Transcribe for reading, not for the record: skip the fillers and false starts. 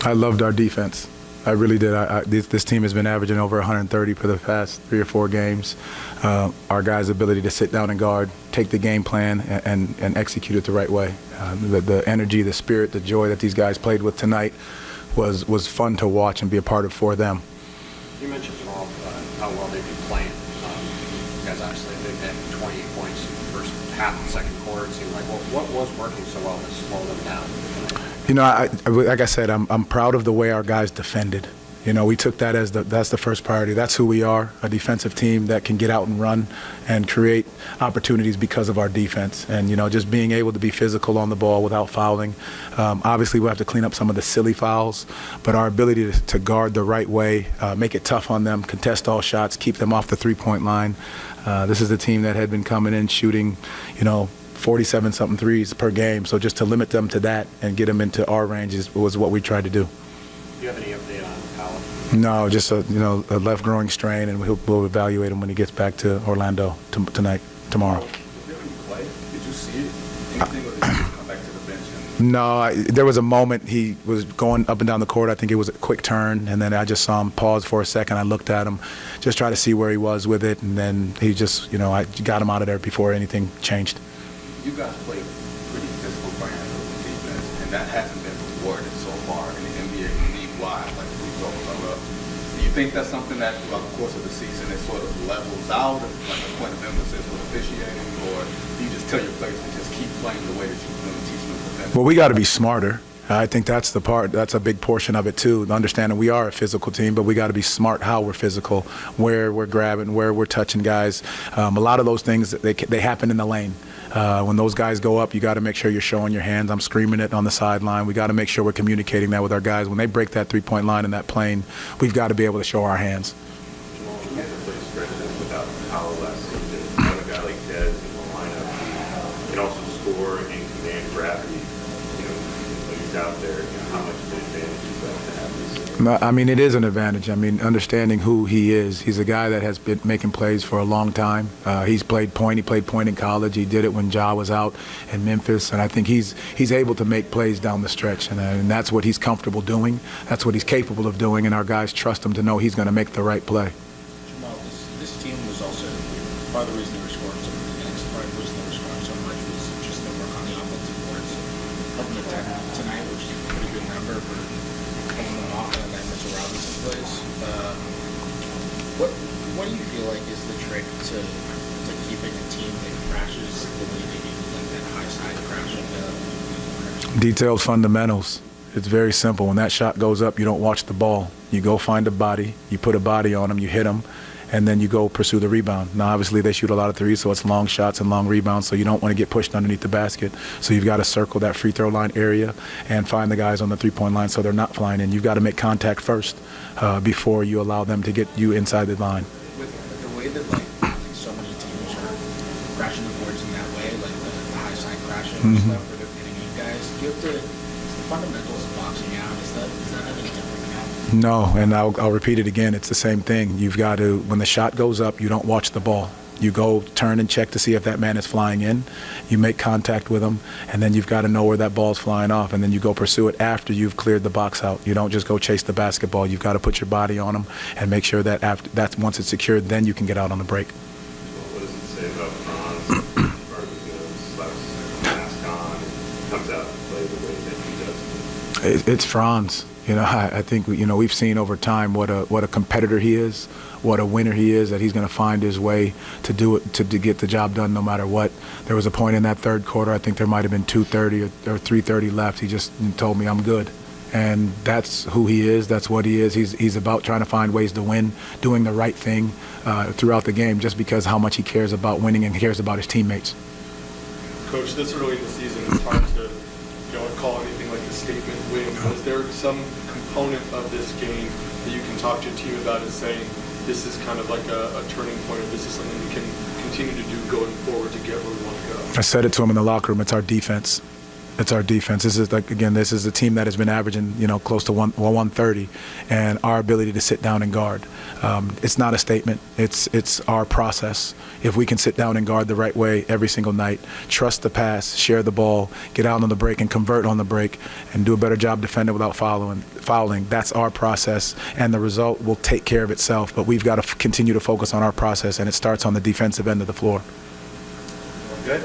I loved our defense. I really did. This team has been averaging over 130 for the past 3 or 4 games. Our guys' ability to sit down and guard, take the game plan, and execute it the right way. The energy, the spirit, the joy that these guys played with tonight was fun to watch and be a part of for them. You mentioned, Jamahl, how well they've been playing. You guys obviously they've had 28 points in the first half of the second quarter. It seemed like, well, what was working so well to slow them down? You know, like I said, I'm proud of the way our guys defended. You know, we took that as that's the first priority. That's who we are, a defensive team that can get out and run and create opportunities because of our defense. And, you know, just being able to be physical on the ball without fouling. Obviously, we'll have to clean up some of the silly fouls, but our ability to guard the right way, make it tough on them, contest all shots, keep them off the three-point line. This is a team that had been coming in shooting, you know, 47-something threes per game. So just to limit them to that and get them into our ranges was what we tried to do. Do you have any update on Powell? No, just a left growing strain, and we'll evaluate him when he gets back to Orlando tomorrow. Did you see it? Anything, or did he just come back to the bench? No, there was a moment he was going up and down the court. I think it was a quick turn, and then I just saw him pause for a second. I looked at him, just try to see where he was with it, and then he just, you know, I got him out of there before anything changed. You guys play pretty physical brand of defense, and that hasn't been rewarded so far in the NBA league-wide, like we talked about. Do you think that's something that throughout the course of the season it sort of levels out, like a point of emphasis with officiating, or do you just tell your players to just keep playing the way that you've been teaching them defense? Well, we got to be smarter. I think that's a big portion of it too. Understanding we are a physical team, but we got to be smart how we're physical, where we're grabbing, where we're touching guys. A lot of those things, they happen in the lane. When those guys go up, you got to make sure you're showing your hands. I'm screaming it on the sideline. We got to make sure we're communicating that with our guys. When they break that three-point line in that plane, we've got to be able to show our hands. Jamahl, you had to play stretches without Powell last season. When a guy like Dez in the lineup can also score and command gravity, you know, when he's out there, you know, how much of an advantage is that to have this? I mean, it is an advantage. I mean, understanding who he is. He's a guy that has been making plays for a long time. He's played point. He played point in college. He did it when Ja was out in Memphis. And I think he's able to make plays down the stretch. And that's what he's comfortable doing. That's what he's capable of doing. And our guys trust him to know he's going to make the right play. Jamahl, this team was also part of the reason they were scoring so many Knicks. Part of the reason they were scoring so much was just the work on the offensive boards. Helping the 10 tonight, which is a pretty good number for pulling them off and then Mitchell Robinson plays. What do you feel like is the trick to keeping a team that crashes the way they do, like that high side crashing? Detailed fundamentals. It's very simple. When that shot goes up, you don't watch the ball. You go find a body, you put a body on him, you hit him, and then you go pursue the rebound. Now, obviously, they shoot a lot of threes, so it's long shots and long rebounds, so you don't want to get pushed underneath the basket. So you've got to circle that free throw line area and find the guys on the three-point line so they're not flying in. You've got to make contact first before you allow them to get you inside the line. With the way that like so many teams are crashing the boards in that way, like the high side crashing and stuff, where they're hitting you guys, do you have to, the fundamentals of boxing out, is that any different now? No, and I'll repeat it again. It's the same thing. You've got to, when the shot goes up, you don't watch the ball. You go turn and check to see if that man is flying in. You make contact with him, and then you've got to know where that ball's flying off, and then you go pursue it after you've cleared the box out. You don't just go chase the basketball. You've got to put your body on him and make sure that once it's secured, then you can get out on the break. What does it say about Franz? Slaps his mask on and comes out and plays the way that he does. It's Franz. You know, I think we've seen over time what a competitor he is, what a winner he is. That he's going to find his way to do it, to get the job done no matter what. There was a point in that third quarter, I think there might have been 2:30 or 3:30 left. He just told me, "I'm good," and that's who he is. That's what he is. He's about trying to find ways to win, doing the right thing throughout the game, just because how much he cares about winning and cares about his teammates. Coach, this early in the season, it's hard to call anything like a statement win. Is there some component of this game that you can talk to your team about as saying this is kind of like a turning point, or this is something we can continue to do going forward to get where we want to go? I said it to him in the locker room. It's our defense. It's our defense. This is a team that has been averaging, close to 130, and our ability to sit down and guard. It's not a statement. It's our process. If we can sit down and guard the right way every single night, trust the pass, share the ball, get out on the break and convert on the break, and do a better job defending without fouling, that's our process, and the result will take care of itself. But we've got to continue to focus on our process, and it starts on the defensive end of the floor. Good.